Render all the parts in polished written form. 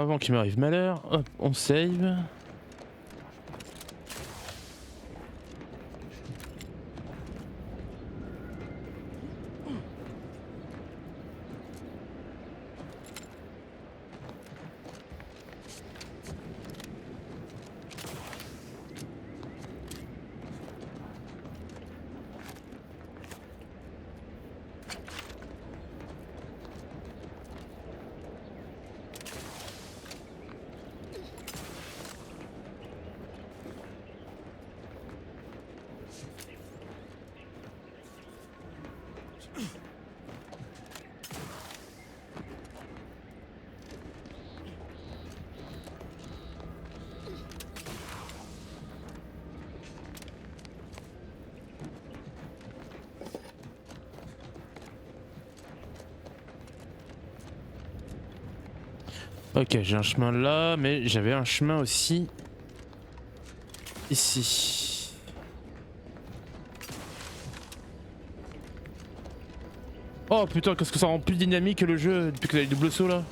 avant qu'il m'arrive malheur, hop, on save. Ok, j'ai un chemin là, mais j'avais un chemin aussi ici. Oh putain, qu'est-ce que ça rend plus dynamique le jeu depuis que t'as les doubles sauts là.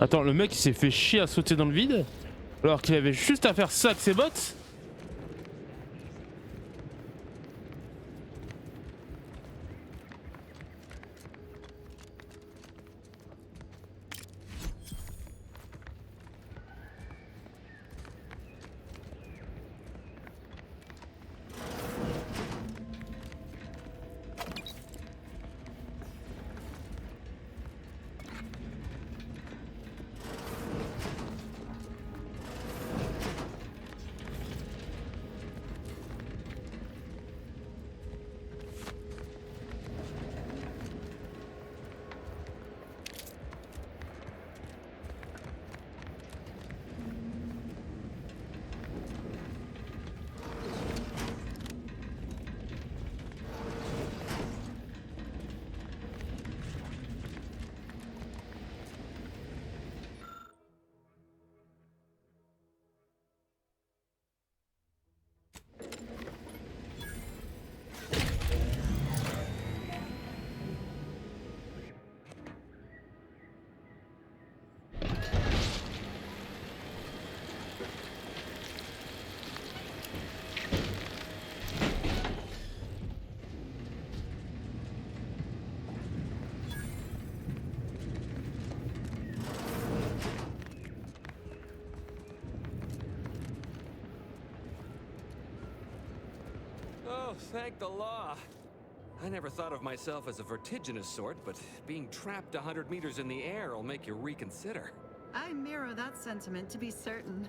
Attends, le mec il s'est fait chier à sauter dans le vide alors qu'il avait juste à faire ça avec ses bottes. Oh, thank the law. I never thought of myself as a vertiginous sort, but being trapped 100 meters in the air will make you reconsider. I mirror that sentiment, to be certain.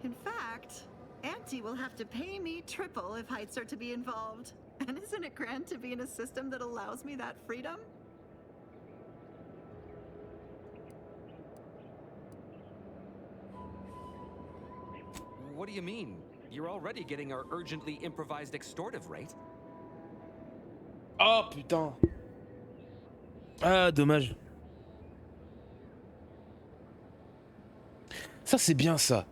In fact, Auntie will have to pay me triple if heights are to be involved. And isn't it grand to be in a system that allows me that freedom? What do you mean? You're already getting our urgently improvised extortive rate. Oh putain. Ah dommage. Ça c'est bien ça.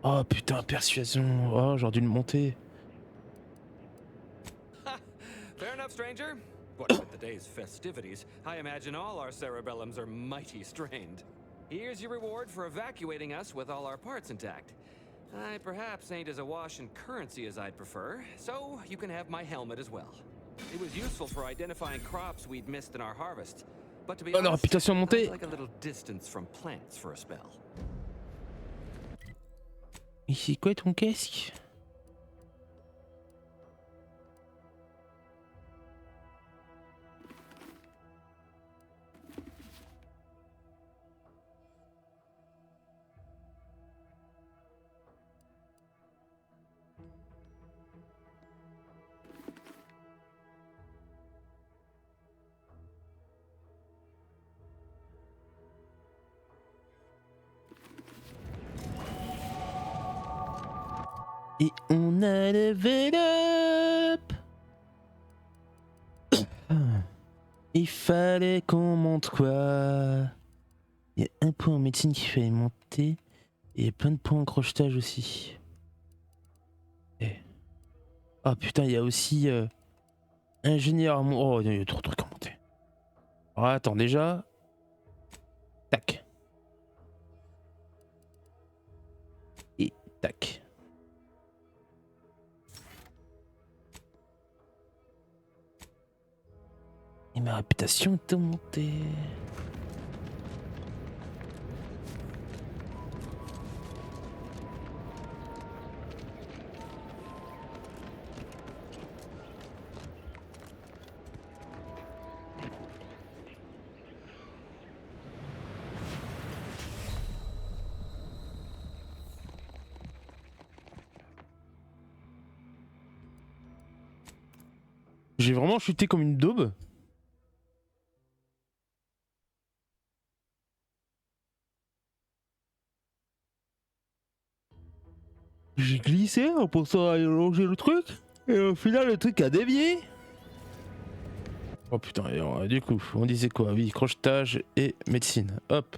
Oh putain, persuasion. Oh, j'aurais dû le monter. Fair enough, stranger. What with the day's festivities, I imagine all our cerebellums are mighty strained. Here's your reward for evacuating us with all our parts intact. I perhaps ain't as awash in currency as I'd prefer, so you can have my helmet as well. It was useful for identifying crops we'd missed in our harvest. But to be Oh, la honest, réputation I'd montée. like a little distance from plants for a spell. Et c'est quoi ton casque? Et on a level up. Il fallait qu'on monte quoi? Il y a un point en médecine qu'il fallait monter. Et il y a plein de points en crochetage aussi. Ah putain, il y a aussi ingénieur. Oh, il y a trop de trucs à monter. Alors, attends, déjà. Tac. Et tac. Et ma réputation est montée. J'ai vraiment chuté comme une daube. J'ai glissé en pensant à longer le truc. Et au final, le truc a dévié. Oh putain, et alors, du coup, on disait quoi? Oui, crochetage et médecine. Hop.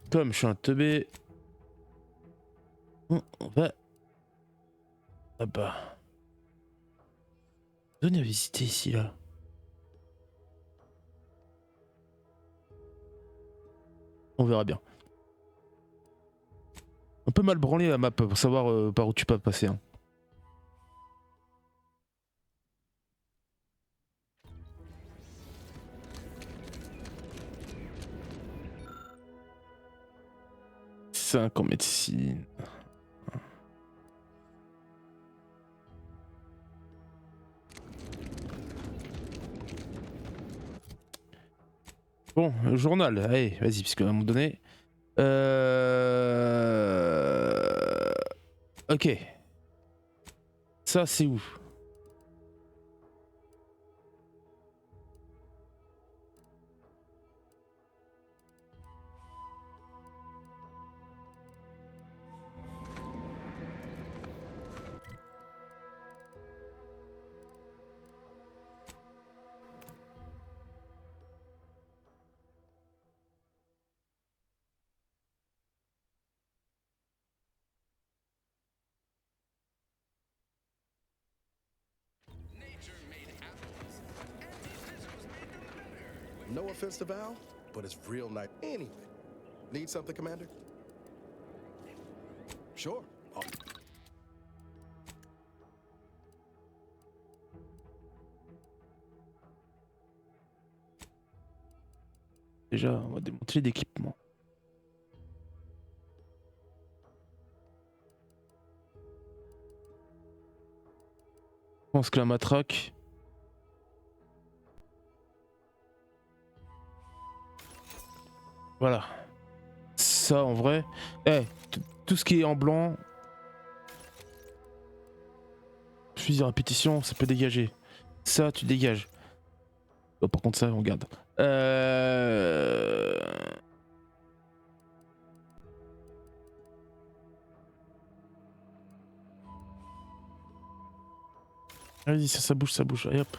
Comme je suis un teubé, on va là-bas. Zone à visiter ici, là. On verra bien. Un peu mal branlé la map pour savoir par où tu peux passer. Hein. Cinq en médecine. Bon, le journal, allez, vas-y, parce qu'à un moment donné. Ok. Ça, c'est où? No offense to Val, but it's real nice. Anyway, need something, Commander? Sure. Déjà, on va démonter d'équipement. Je pense que la matraque. Voilà. Ça en vrai. Eh, tout ce qui est en blanc. Fusil à répétition, ça peut dégager. Ça, tu dégages. Oh, par contre, ça, on garde. Vas-y, ça bouge, ça bouge. Allez hop.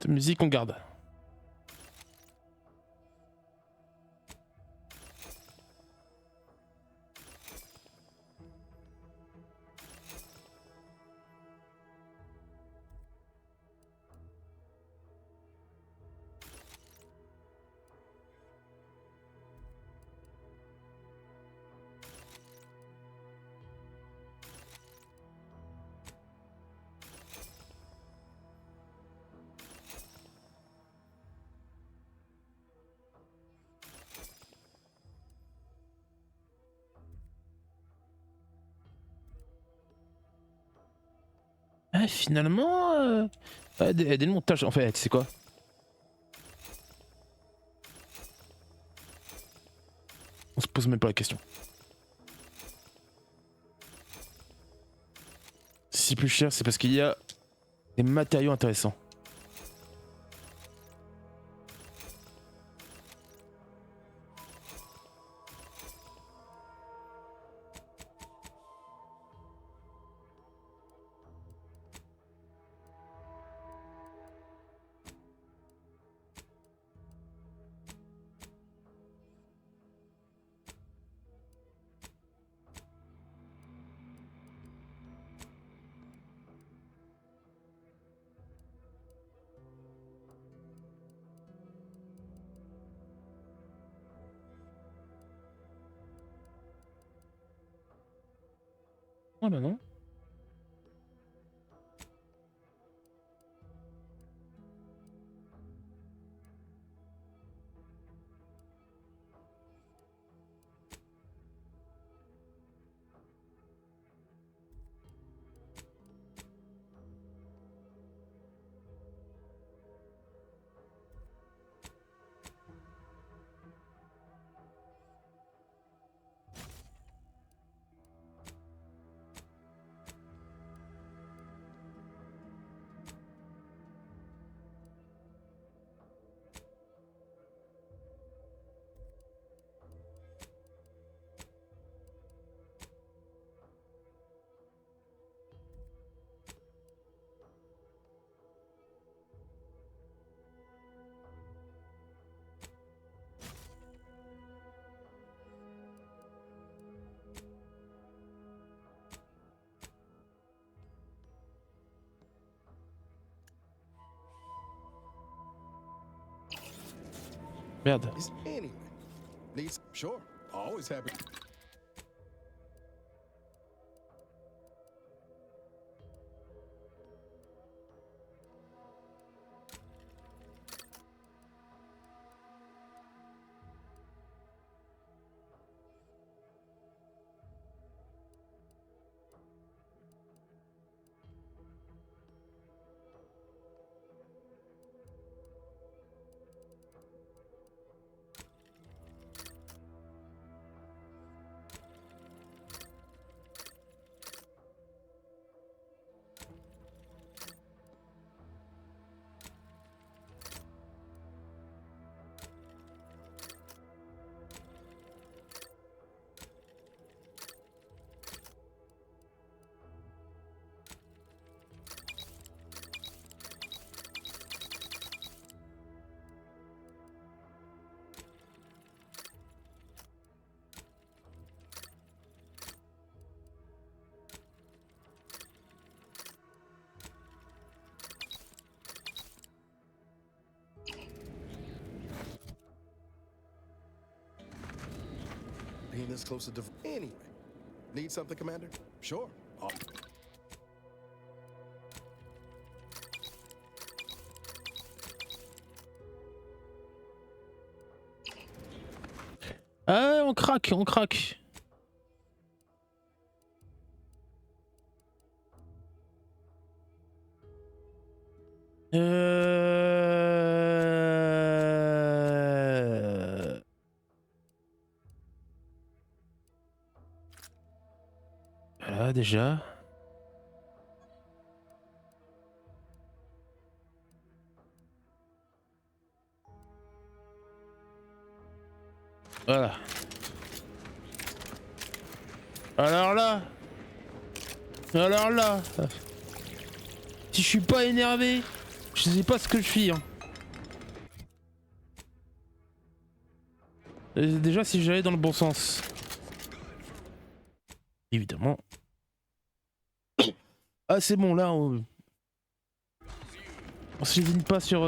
Cette musique, on garde. Ah, finalement, des montages. En fait, tu sais quoi? On se pose même pas la question. Si plus cher, c'est parce qu'il y a des matériaux intéressants. Ah bah non. Merde. He's anyway. Needs sure. Always happy. Being this close to anyway. Need something, Commander? Sure. Oh. Ah, on craque, on craque. Voilà, déjà. Voilà. Alors là. Alors là. Si je suis pas énervé, je sais pas ce que je fais. Hein. Déjà, si j'allais dans le bon sens. Évidemment. Ah, c'est bon, là, on s'élimine pas sur...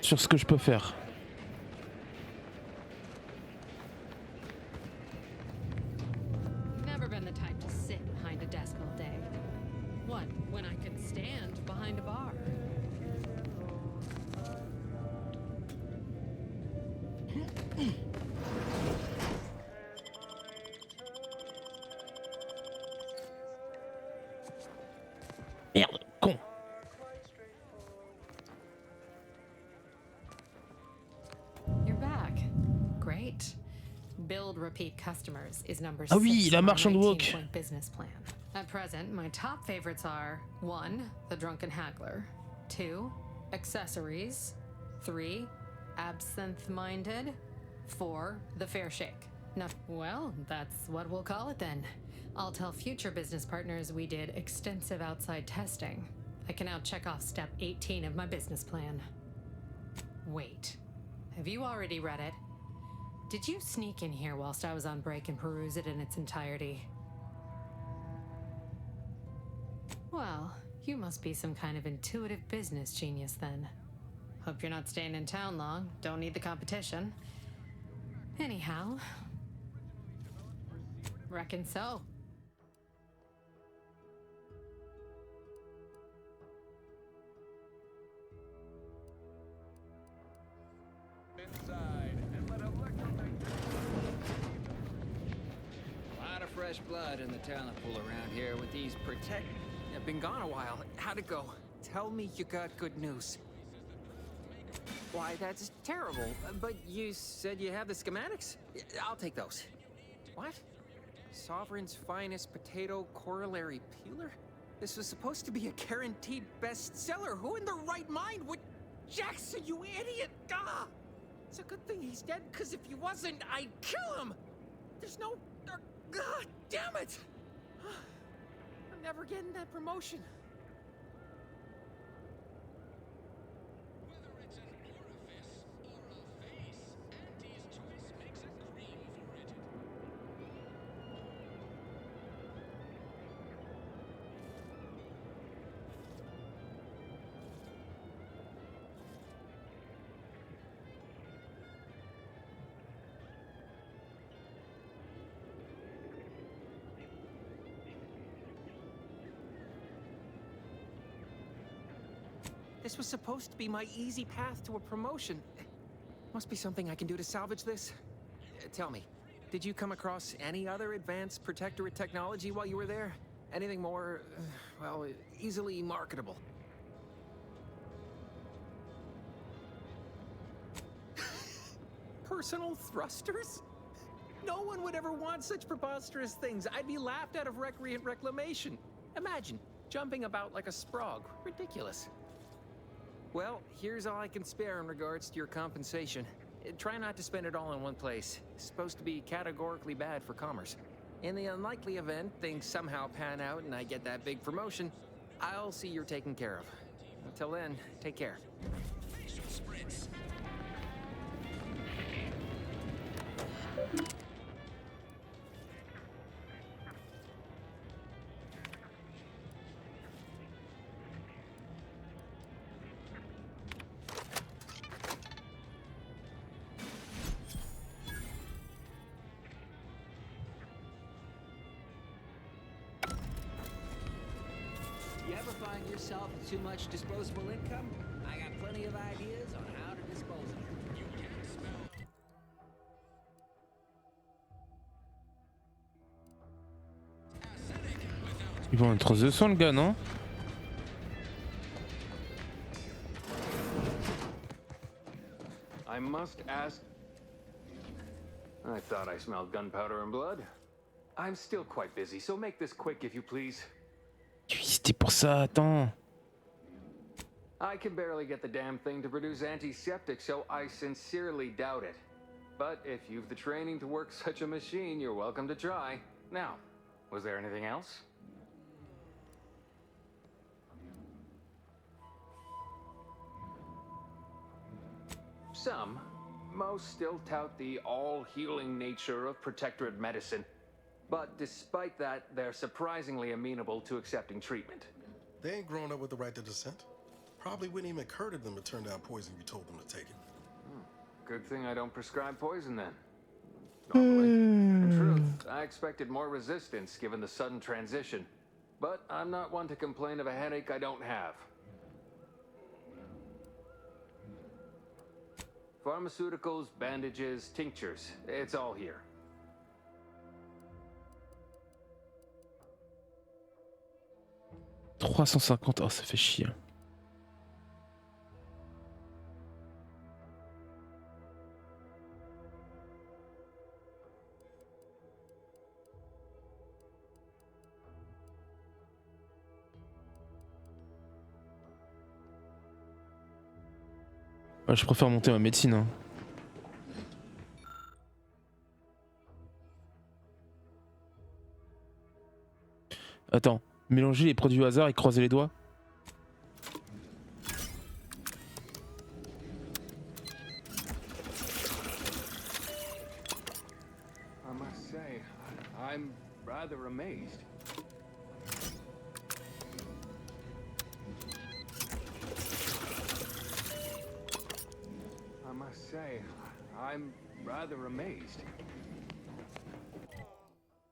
sur ce que je peux faire. Never been the type to sit behind a desk all day. What, when I could stand behind a bar? Merde, con. You're back. Great. Build repeat customers is number Ah oui, 6 la on my marchande woke. 19-point business plan. At present, my top favorites are 1. The drunken haggler, 2. Accessories, 3. Absinthe-minded, 4. The fair shake. No, well, that's what we'll call it then. I'll tell future business partners we did extensive outside testing. I can now check off step 18 of my business plan. Wait, have you already read it? Did you sneak in here whilst I was on break and peruse it in its entirety? Well, you must be some kind of intuitive business genius then. Hope you're not staying in town long. Don't need the competition. Anyhow, reckon so. Lot of fresh blood in the talent pool around here with these protect. I've been gone a while. How'd it go? Tell me you got good news. Why, that's terrible. But you said you have the schematics? I'll take those. What? Sovereign's finest potato corollary peeler? This was supposed to be a guaranteed bestseller. Who in their right mind would... Jackson, you idiot! Ah! It's a good thing he's dead, because if he wasn't, I'd kill him! There's no... God damn it! I'm never getting that promotion. This was supposed to be my easy path to a promotion. Must be something I can do to salvage this. Tell me, did you come across any other advanced protectorate technology while you were there? Anything more, well, easily marketable? Personal thrusters? No one would ever want such preposterous things. I'd be laughed out of recreant reclamation. Imagine, jumping about like a sprog. Ridiculous. Well, here's all I can spare in regards to your compensation. Try not to spend it all in one place. It's supposed to be categorically bad for commerce. In the unlikely event things somehow pan out and I get that big promotion, I'll see you're taken care of. Until then, take care. yourself with too much disposable income? I got plenty of ideas on how to dispose of it. You can't smell. Ils vont être 200 le gars, non? I must ask. I thought I smelled gunpowder and blood. I'm still quite busy, so make this quick if you please. Oui, c'était pour ça, attends. I can barely get the damn thing to produce antiseptic, so I sincerely doubt it. But if you've the training to work such a machine, you're welcome to try. Now, was there anything else? Some. Most still tout the all-healing nature of protectorate medicine. But despite that, they're surprisingly amenable to accepting treatment. They ain't grown up with the right to dissent. Probably wouldn't even occur to them to turn down poison you told them to take it. Good thing I don't prescribe poison then. Normally. In truth, I expected more resistance given the sudden transition. But I'm not one to complain of a headache I don't have. Pharmaceuticals, bandages, tinctures, it's all here. « 350, oh ça fait chier. Ouais, je préfère monter ma médecine. Hein. Attends, mélanger les produits au hasard et croiser les doigts. I must say, I'm rather amazed. I must say, I'm rather amazed.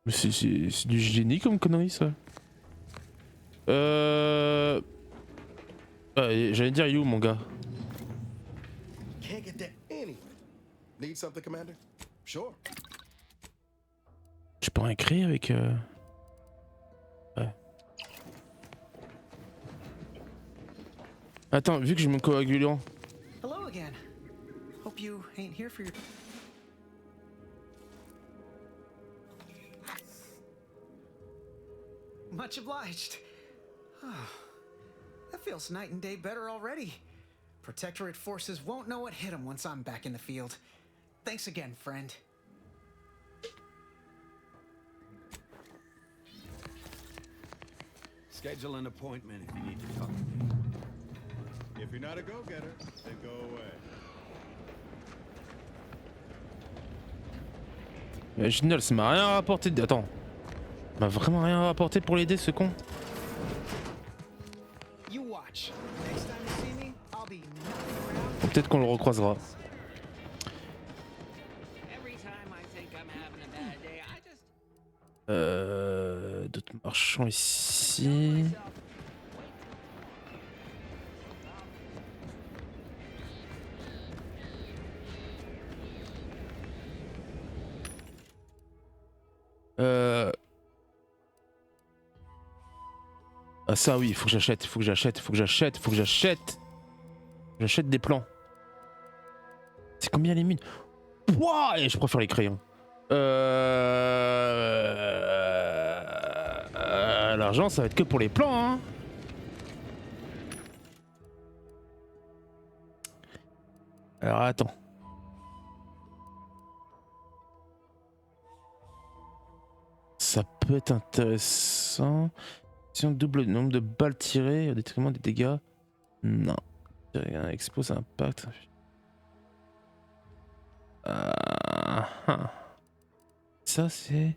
Mais c'est du génie comme connerie ça. J'allais dire you mon gars. Can't get that anyway. Need something, Commander? Sure. Je peux rien créer avec Ouais. Attends, vu que j'ai mon coagulant. Hello again. Hope you ain't here for your... Much obliged. That feels night and day better already. Protectorate forces won't know what hit them once I'm back in the field. Thanks again, friend. Schedule an appointment if you need to talk to me. If you're not a go-getter, then go away. Génial, ça m'a rien rapporté. Attends. Ça m'a vraiment rien rapporté pour l'aider ce con. You watch. Next time you see me, I'll be knocking around. Peut-être qu'on le recroisera. Every time I think I'm having a bad day, I just D'autres marchands ici. Ah ça oui, il faut que j'achète, il faut que j'achète, il faut que j'achète, il faut que j'achète. J'achète des plans. C'est combien les mines? Pouah, et je préfère les crayons. L'argent ça va être que pour les plans hein. Alors attends. Ça peut être intéressant. Si on double le nombre de balles tirées au détriment des dégâts. Non. Expose impact. Ça c'est...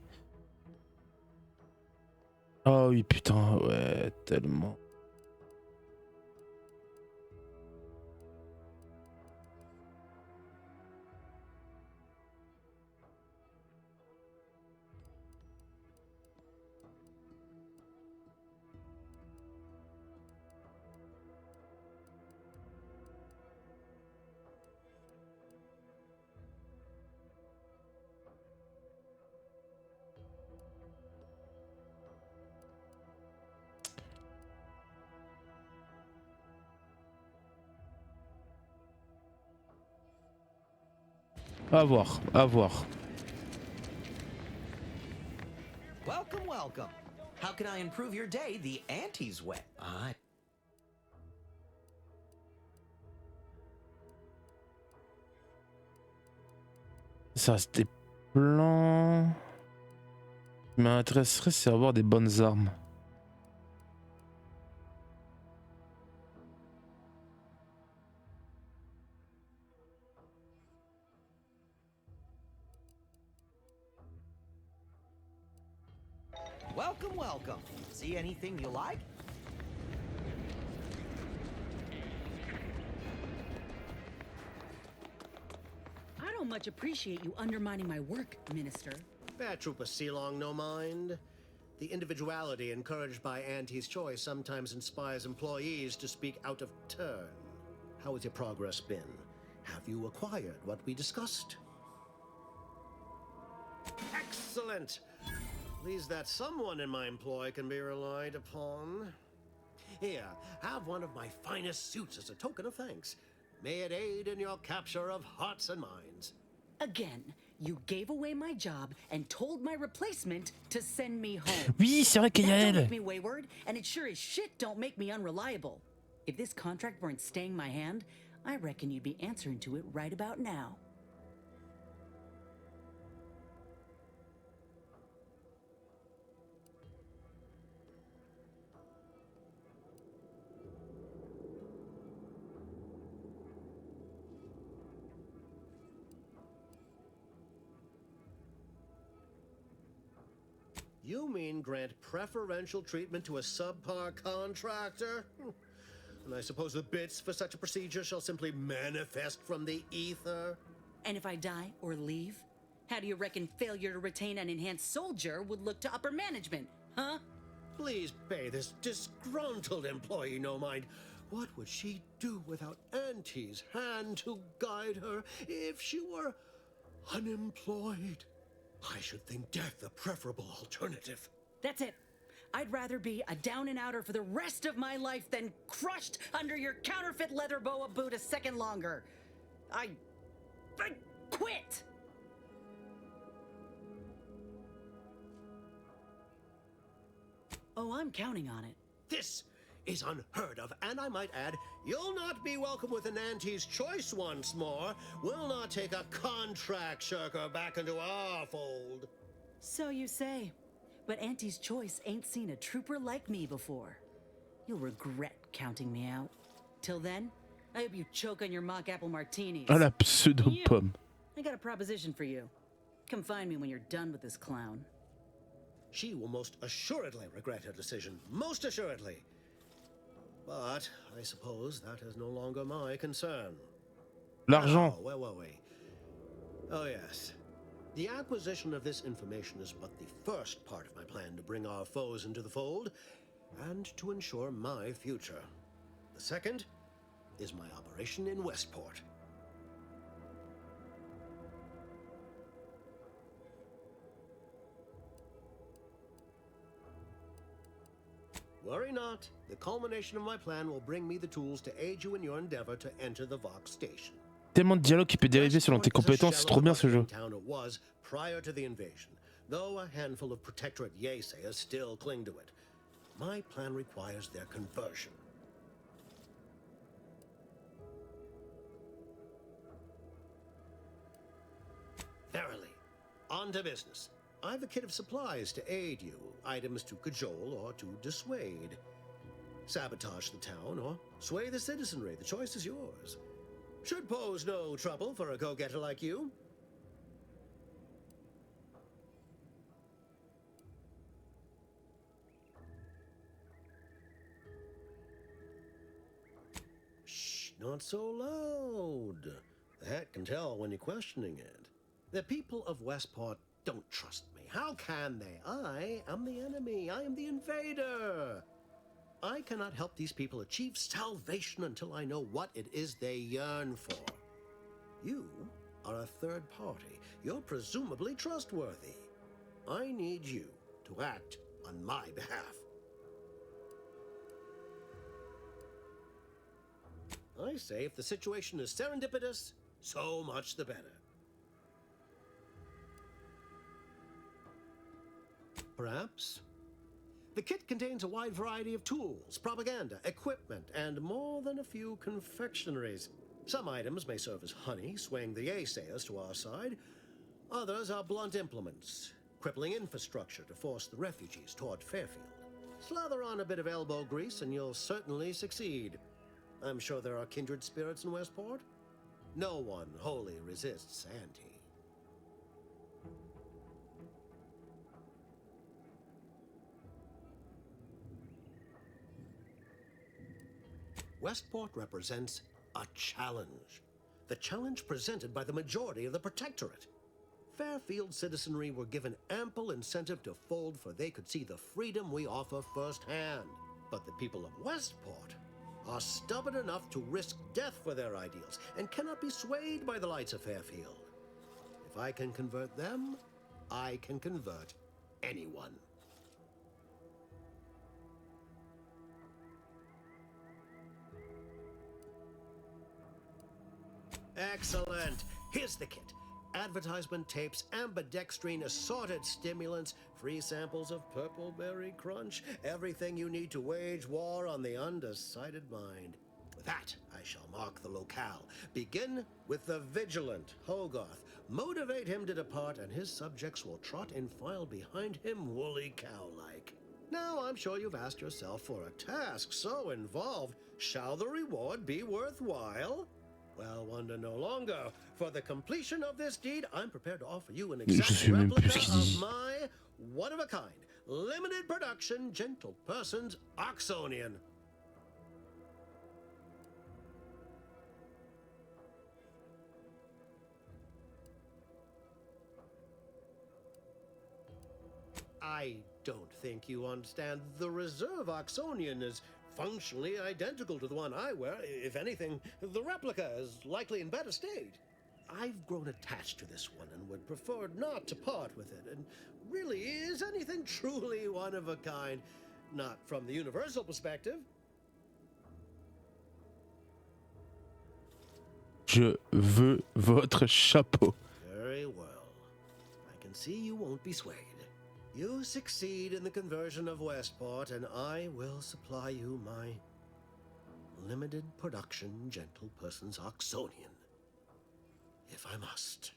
Oh oui putain, ouais, tellement. À voir, à voir. Welcome, welcome. How can I improve your day the Auntie's way? Ça reste des plans. Ce qui m'intéresserait, c'est avoir des bonnes armes. Welcome, welcome. See anything you like? I don't much appreciate you undermining my work, Minister. Trooper Sealong no mind. The individuality encouraged by Auntie's choice sometimes inspires employees to speak out of turn. How has your progress been? Have you acquired what we discussed? Excellent! At least that someone in my employ can be relied upon. Here, have one of my finest suits as a token of thanks. May it aid in your capture of hearts and minds. Again, you gave away my job and told my replacement to send me home. Oui, c'est vrai qu'il y a That don't elle. make me wayward, and it sure as shit don't make me unreliable. If this contract weren't staying my hand, I reckon you'd be answering to it right about now. You mean grant preferential treatment to a subpar contractor? And I suppose the bits for such a procedure shall simply manifest from the ether? And if I die or leave, how do you reckon failure to retain an enhanced soldier would look to upper management, huh? Please pay this disgruntled employee no mind. What would she do without Auntie's hand to guide her if she were unemployed? I should think death a preferable alternative. That's it. I'd rather be a down and outer for the rest of my life than crushed under your counterfeit leather boa boot a second longer. I quit! Oh, I'm counting on it. This is unheard of, and I might add, you'll not be welcome with an Auntie's choice once more. We'll not take a contract shirker back into our fold. So you say. But Auntie's choice ain't seen a trooper like me before. You'll regret counting me out. Till then, I hope you choke on your mock apple martinis. Ah, la pseudo-pomme. I got a proposition for you. Come find me when you're done with this clown. She will most assuredly regret her decision. Most assuredly. But I suppose that is no longer my concern. L'argent. Now, where were we? Oh, yes. The acquisition of this information is but the first part of my plan to bring our foes into the fold and to ensure my future. The second is my operation in Westport. Worry not. The culmination of my plan will bring me the tools to aid you in your endeavor to enter the Vox station. Tellement de dialogue qui peut dériver selon tes compétences, c'est trop bien ce jeu. Town it was prior to the invasion, though a handful of Protectorate Yeasayers still cling to it. My plan requires their conversion. Verily, on to business. I've a kit of supplies to aid you, items to cajole or to dissuade. Sabotage the town or sway the citizenry, the choice is yours. Should pose no trouble for a go-getter like you. Shh, not so loud. The hat can tell when you're questioning it. The people of Westport don't trust me. How can they? I am the enemy. I am the invader. I cannot help these people achieve salvation until I know what it is they yearn for. You are a third party. You're presumably trustworthy. I need you to act on my behalf. I say if the situation is serendipitous, so much the better. perhaps? The kit contains a wide variety of tools, propaganda, equipment, and more than a few confectionaries. Some items may serve as honey, swaying the naysayers to our side. Others are blunt implements, crippling infrastructure to force the refugees toward Fairfield. Slather on a bit of elbow grease and you'll certainly succeed. I'm sure there are kindred spirits in Westport. No one wholly resists Auntie. Westport represents a challenge. The challenge presented by the majority of the Protectorate. Fairfield citizenry were given ample incentive to fold, for they could see the freedom we offer firsthand. But the people of Westport are stubborn enough to risk death for their ideals and cannot be swayed by the lights of Fairfield. If I can convert them, I can convert anyone. Excellent. Here's the kit. Advertisement tapes, ambidextrine, assorted stimulants, free samples of Purple Berry Crunch, everything you need to wage war on the undecided mind. With that, I shall mark the locale. Begin with the vigilant Hogarth. Motivate him to depart, and his subjects will trot in file behind him, woolly cow-like. Now, I'm sure you've asked yourself, for a task so involved, shall the reward be worthwhile? Well, wonder no longer. For the completion of this deed, I'm prepared to offer you an exact replica of my one-of-a-kind, limited production, gentle person's Oxonian. I don't think you understand. The reserve Oxonian is functionally identical to the one I wear. If anything, the replica is likely in better state. I've grown attached to this one and would prefer not to part with it. And really, is anything truly one of a kind? Not from the universal perspective. Je veux votre chapeau. Very well. I can see you won't be swayed. You succeed in the conversion of Westport, and I will supply you my limited production gentle person's Oxonian, if I must.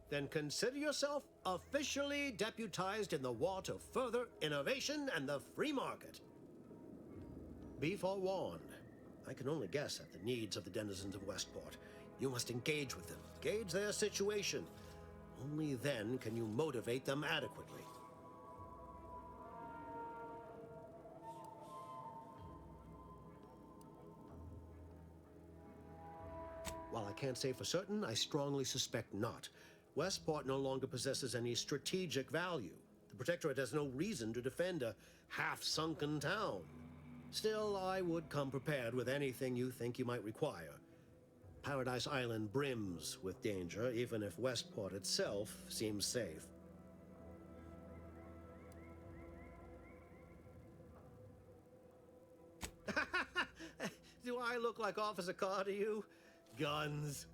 Then consider yourself officially deputized in the war to further innovation and the free market. Be forewarned. I can only guess at the needs of the denizens of Westport. You must engage with them, gauge their situation. Only then can you motivate them adequately. While I can't say for certain, I strongly suspect not. Westport no longer possesses any strategic value. The Protectorate has no reason to defend a half-sunken town. Still, I would come prepared with anything you think you might require. Paradise Island brims with danger, even if Westport itself seems safe. Do I look like Officer Carr to you? Guns.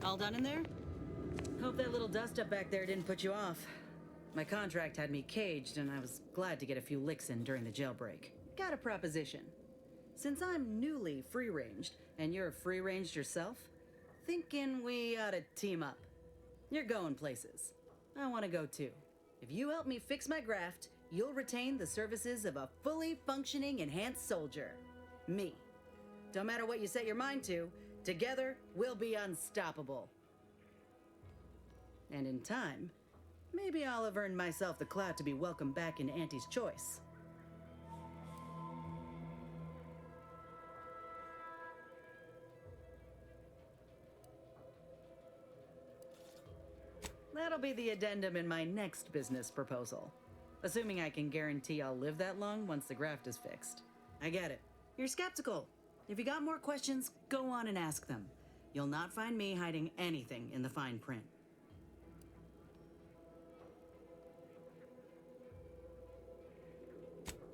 All done in there? Hope that little dust up back there didn't put you off. My contract had me caged, and I was glad to get a few licks in during the jailbreak. Got a proposition. Since I'm newly free-ranged, and you're free-ranged yourself, thinking we ought to team up. You're going places. I want to go too. If you help me fix my graft, you'll retain the services of a fully functioning enhanced soldier. Me. Don't matter what you set your mind to, together we'll be unstoppable. And in time, maybe I'll have earned myself the clout to be welcomed back in Auntie's choice. That'll be the addendum in my next business proposal. Assuming I can guarantee I'll live that long once the graft is fixed. I get it. You're skeptical. If you got more questions, go on and ask them. You'll not find me hiding anything in the fine print.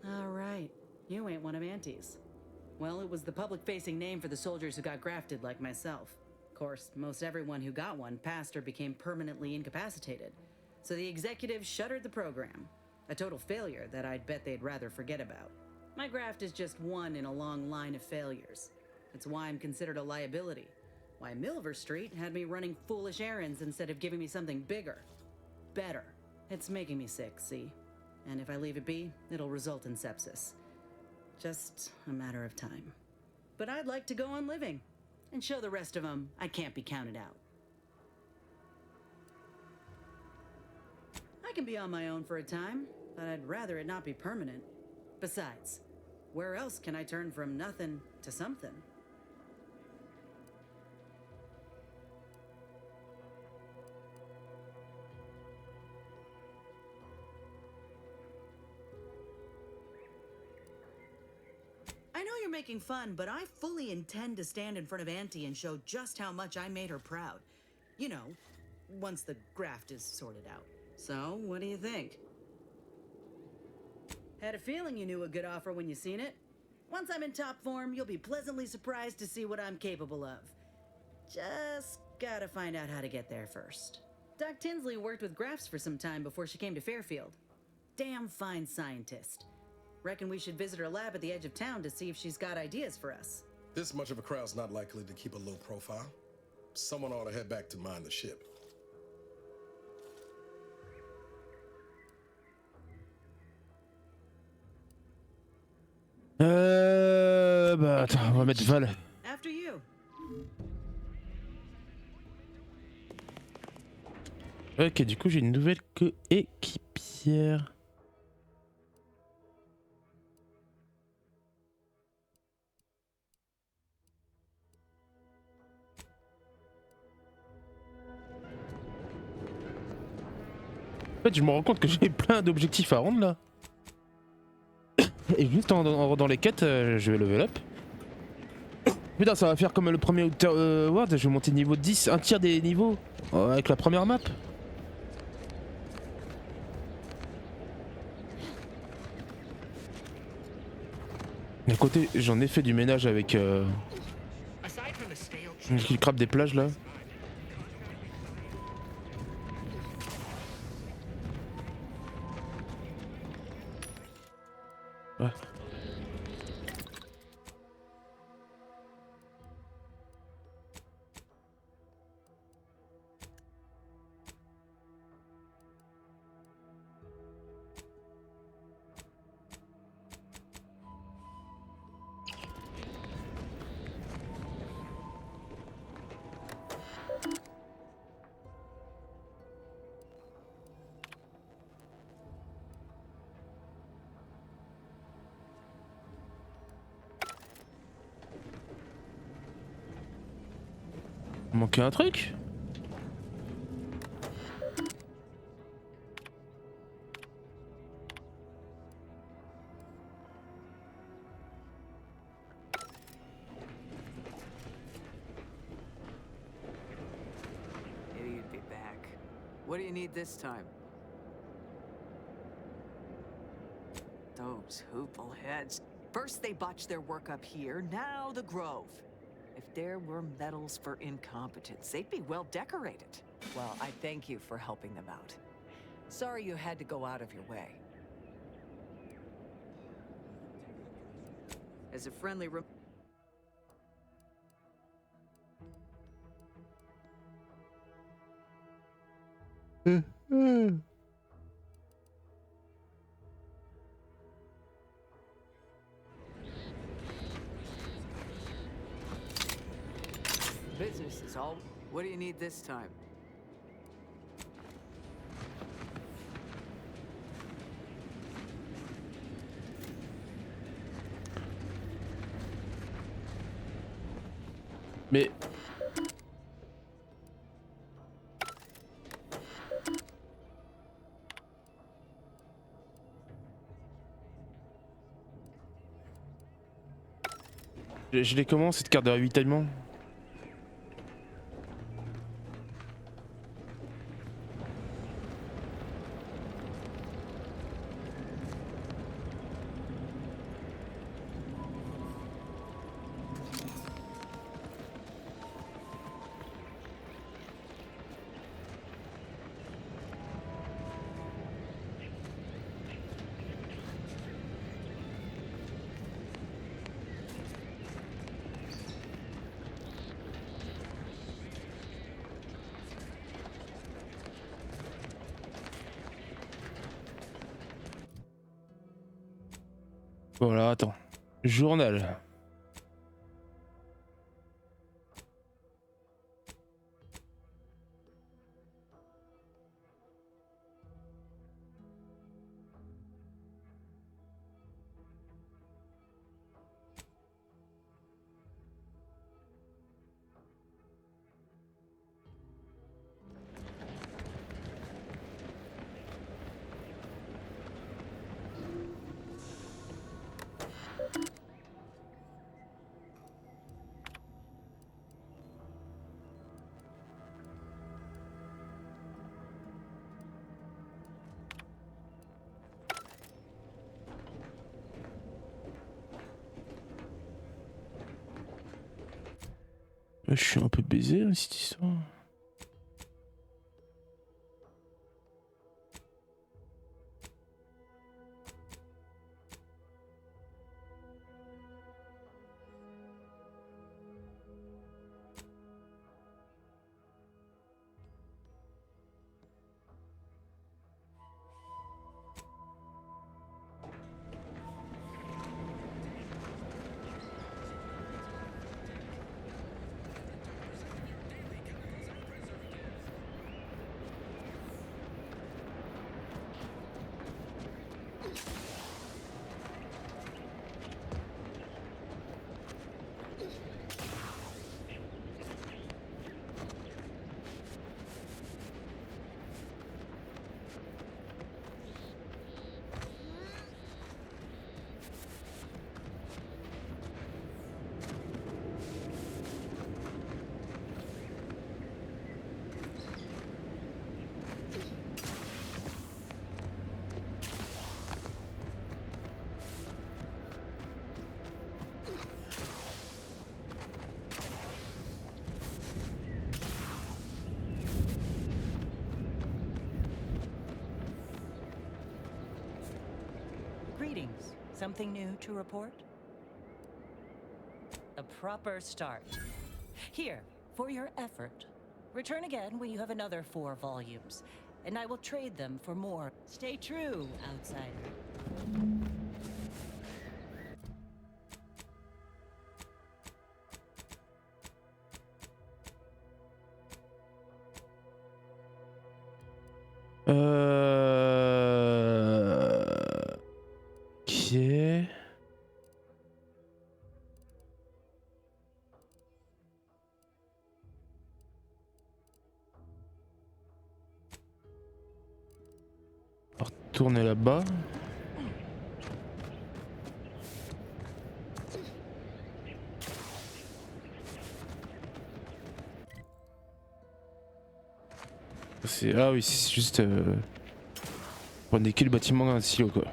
All right. You ain't one of Auntie's. Well, it was the public-facing name for the soldiers who got grafted like myself. Of course, most everyone who got one passed or became permanently incapacitated. So the executives shuttered the program. A total failure that I'd bet they'd rather forget about. My graft is just one in a long line of failures. It's why I'm considered a liability. Why Milver Street had me running foolish errands instead of giving me something bigger. Better. It's making me sick, see? And if I leave it be, it'll result in sepsis. Just a matter of time. But I'd like to go on living. And show the rest of them I can't be counted out. I can be on my own for a time, but I'd rather it not be permanent. Besides, where else can I turn from nothing to something? I know you're making fun, but I fully intend to stand in front of Auntie and show just how much I made her proud. You know, once the graft is sorted out. So, what do you think? Had a feeling you knew a good offer when you seen it. Once I'm in top form, you'll be pleasantly surprised to see what I'm capable of. Just gotta find out how to get there first. Doc Tinsley worked with grafts for some time before she came to Fairfield. Damn fine scientist. Reckon we should visit her lab at the edge of town to see if she's got ideas for us. This much of a crowd's not likely to keep a low profile. Someone ought to head back to mind the ship. Bah attends, on va mettre Val. After you. Ok, du coup j'ai une nouvelle coéquipière. En fait, je me rends compte que j'ai plein d'objectifs à rendre là. Et juste en rendant les quêtes, je vais level up. Putain, ça va faire comme le premier Outer World, je vais monter niveau 10, un tiers des niveaux avec la première map. D'un côté, j'en ai fait du ménage avec le crabe des plages là. Ouais. Manquait un truc? Maybe you'd be back. What do you need this time? Those hoople heads. First they botched their work up here, now the Grove. If there were medals for incompetence, they'd be well decorated. Well, I thank you for helping them out. Sorry you had to go out of your way. As a friendly business is all. What do you need this time? Mais Je l'ai comment cette carte de ravitaillement? Voilà, attends. Journal. Je suis un peu baisé hein, cette histoire. Greetings. Something new to report? A proper start. Here, for your effort. Return again when you have another 4 volumes, and I will trade them for more. Stay true, outsider. Ok. On va retourner là-bas. Ah oui, c'est juste... On est que le bâtiment d'un silo quoi.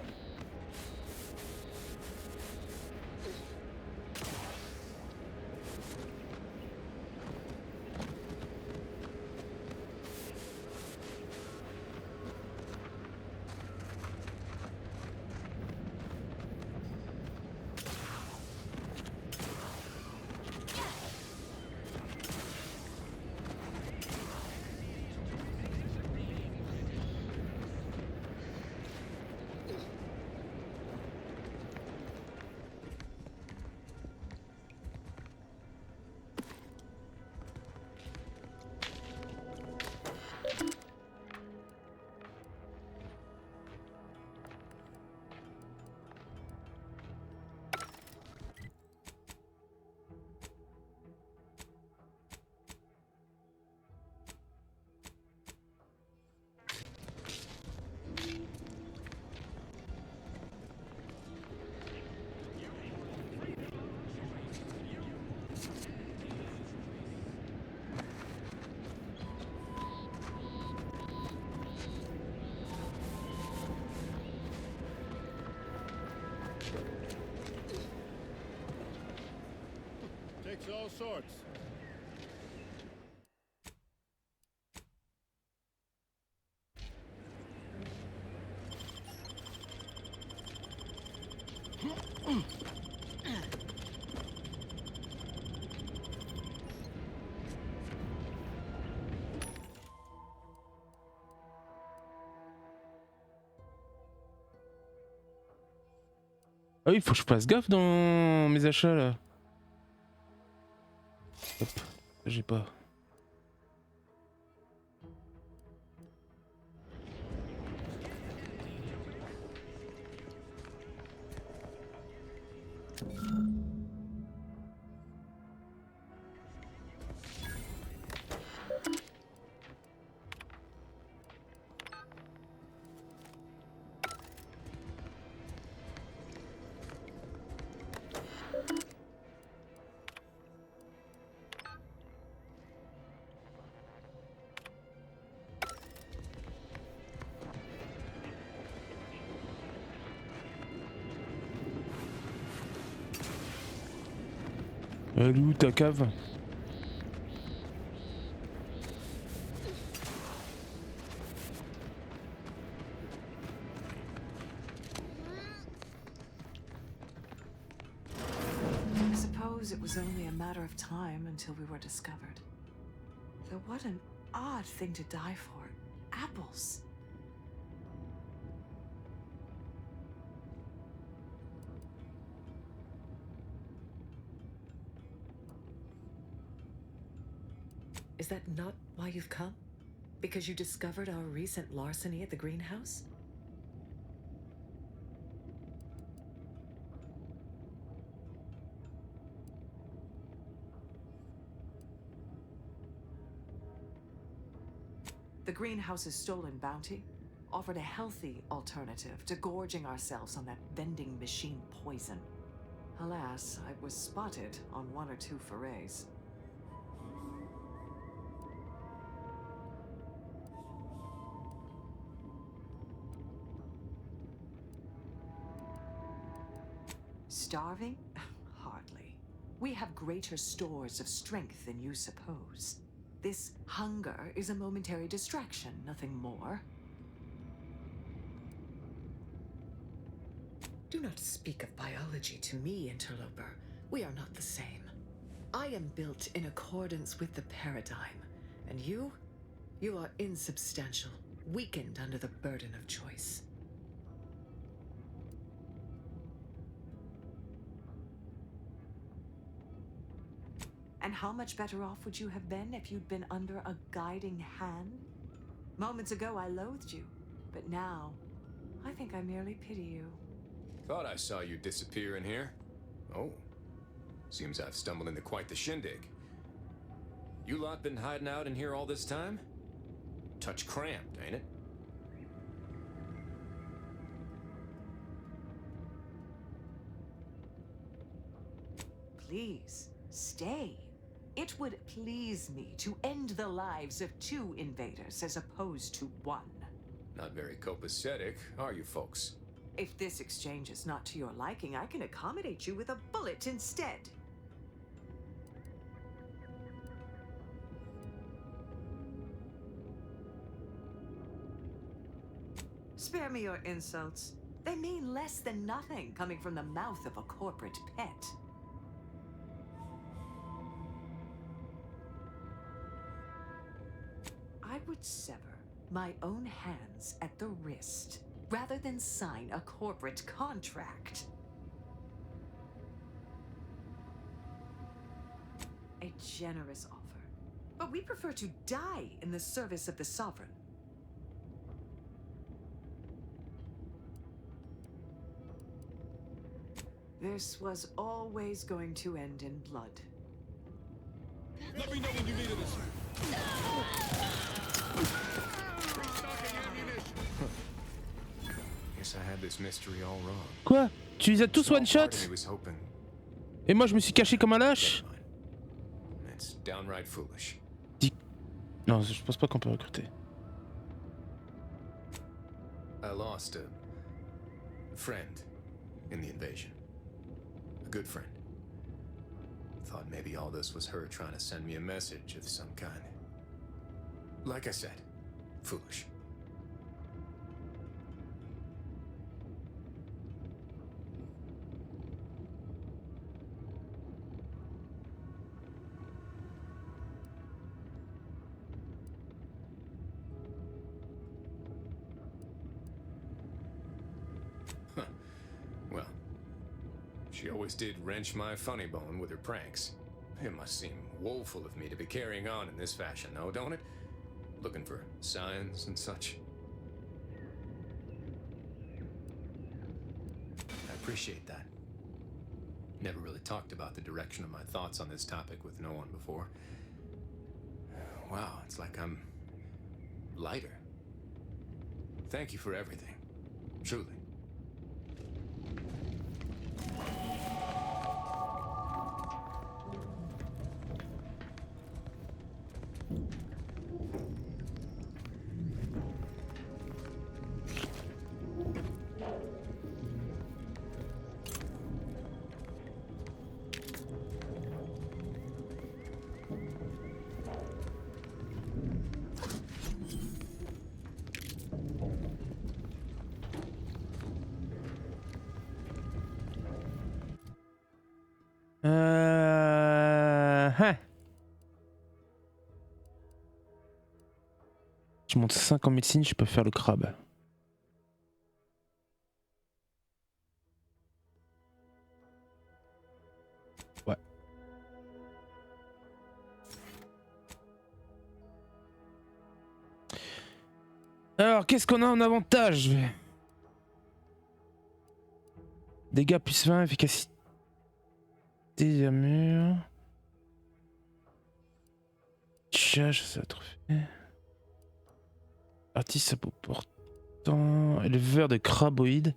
Takes all sorts. Ah oui, faut que je fasse gaffe dans mes achats là. Hop, j'ai pas. Elle est où ta cave? I suppose it was only a matter of time until we were discovered. Though what an odd thing to die for. Apples. Is that not why you've come? Because you discovered our recent larceny at the greenhouse? The greenhouse's stolen bounty offered a healthy alternative to gorging ourselves on that vending machine poison. Alas, I was spotted on 1 or 2 forays. Starving? Hardly. We have greater stores of strength than you suppose. This hunger is a momentary distraction, nothing more. Do not speak of biology to me, interloper. We are not the same. I am built in accordance with the paradigm, and you are insubstantial, weakened under the burden of choice. And how much better off would you have been if you'd been under a guiding hand? Moments ago I loathed you, but now I think I merely pity you. Thought I saw you disappear in here. Oh, seems I've stumbled into quite the shindig. You lot been hiding out in here all this time? Touch cramped, ain't it? Please, stay. It would please me to end the lives of 2 invaders as opposed to 1. Not very copacetic, are you folks? If this exchange is not to your liking, I can accommodate you with a bullet instead. Spare me your insults. They mean less than nothing coming from the mouth of a corporate pet. I would sever my own hands at the wrist rather than sign a corporate contract. A generous offer, but we prefer to die in the service of the sovereign. This was always going to end in blood. Let me know when you need this. Guess I had this mystery all wrong. Quoi? Tu les as tous one shot? Et moi je me suis caché comme un lâche? It's downright foolish. Non, je pense pas qu'on peut recruter. I lost a friend in the invasion. A good friend. Thought maybe all this was her trying to send me a message of some kind. Like I said, foolish. Well, she always did wrench my funny bone with her pranks. It must seem woeful of me to be carrying on in this fashion, though, don't it? Looking for signs and such. I appreciate that. Never really talked about the direction of my thoughts on this topic with no one before. Wow, it's like I'm lighter. Thank you for everything. Truly. Je monte 5 en médecine, je peux faire le crabe. Ouais. Alors, qu'est-ce qu'on a en avantage? Dégâts plus 20, efficacité d'armure. Charge, ça va trop fait. Artiste à bout portant. Éleveur de craboïdes.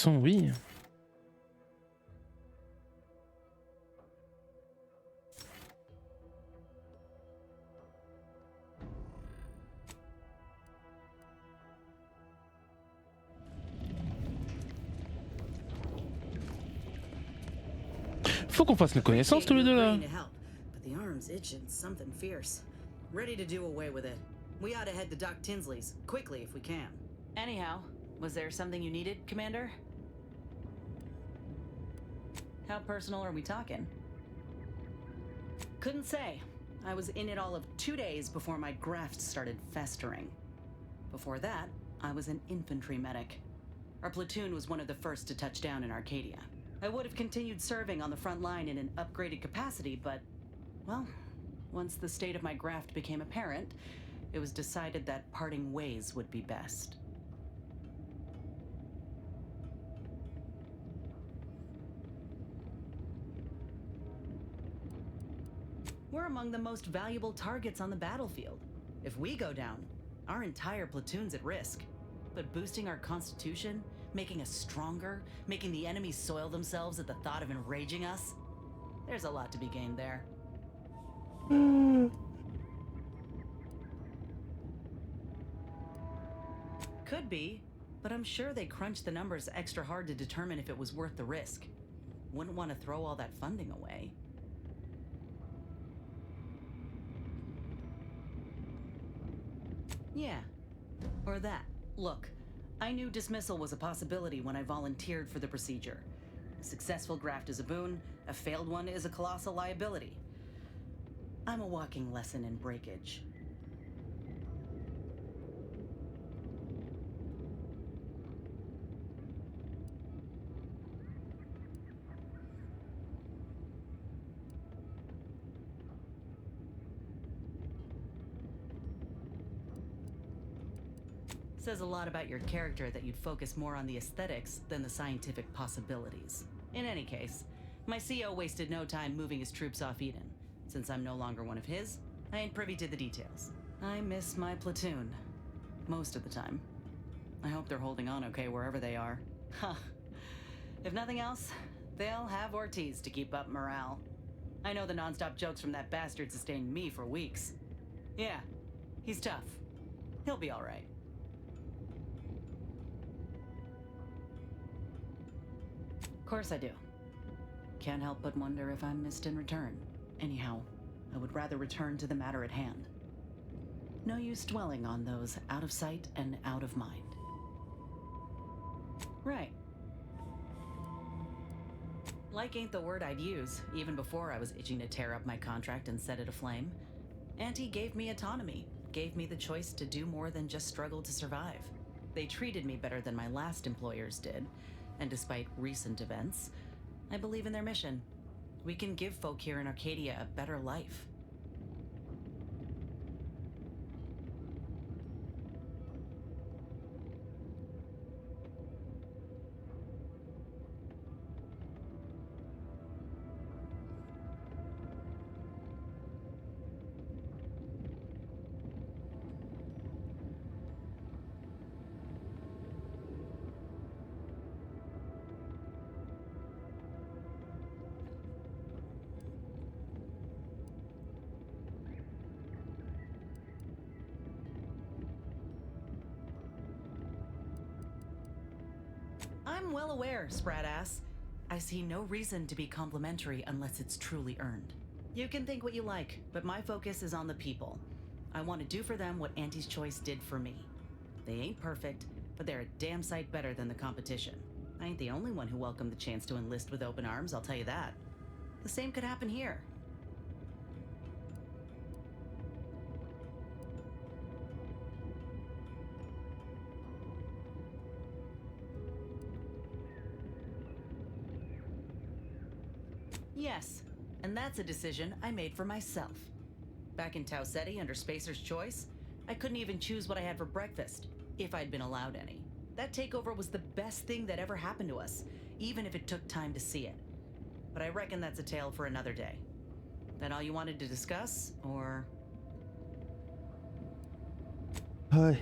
Oui. Faut qu'on fasse une connaissance tous les deux là. But the arm's itching something fierce. Ready to do away with it. We ought to head to Doc Tinsley's quickly if we can. Anyhow, was there something you needed, Commander? How personal are we talking? Couldn't say. I was in it all of 2 days before my graft started festering. Before that, I was an infantry medic. Our platoon was one of the first to touch down in Arcadia. I would have continued serving on the front line in an upgraded capacity, but, well, once the state of my graft became apparent, it was decided that parting ways would be best. We're among the most valuable targets on the battlefield. If we go down, our entire platoon's at risk. But boosting our constitution, making us stronger, making the enemy soil themselves at the thought of enraging us, there's a lot to be gained there. Could be, but I'm sure they crunched the numbers extra hard to determine if it was worth the risk. Wouldn't want to throw all that funding away. Yeah. Or that. Look, I knew dismissal was a possibility when I volunteered for the procedure. A successful graft is a boon, a failed one is a colossal liability. I'm a walking lesson in breakage. Says a lot about your character that you'd focus more on the aesthetics than the scientific possibilities. In any case, my CO wasted no time moving his troops off Eden. Since I'm no longer one of his, I ain't privy to the details. I miss my platoon. Most of the time. I hope they're holding on okay wherever they are. Huh. If nothing else, they'll have Ortiz to keep up morale. I know the nonstop jokes from that bastard sustained me for weeks. Yeah, he's tough. He'll be all right. Of course I do. Can't help but wonder if I'm missed in return. Anyhow, I would rather return to the matter at hand. No use dwelling on those out of sight and out of mind. Right. Like ain't the word I'd use, even before I was itching to tear up my contract and set it aflame. Auntie gave me autonomy, gave me the choice to do more than just struggle to survive. They treated me better than my last employers did, and despite recent events, I believe in their mission. We can give folk here in Arcadia a better life. I'm well aware, Spratass. I see no reason to be complimentary unless it's truly earned. You can think what you like, but my focus is on the people. I want to do for them what Auntie's Choice did for me. They ain't perfect, but they're a damn sight better than the competition. I ain't the only one who welcomed the chance to enlist with open arms, I'll tell you that. The same could happen here. Yes, and that's a decision I made for myself. Back in Tau Ceti under Spacer's Choice, I couldn't even choose what I had for breakfast, if I'd been allowed any. That takeover was the best thing that ever happened to us, even if it took time to see it. But I reckon that's a tale for another day. That all you wanted to discuss, or... Hi.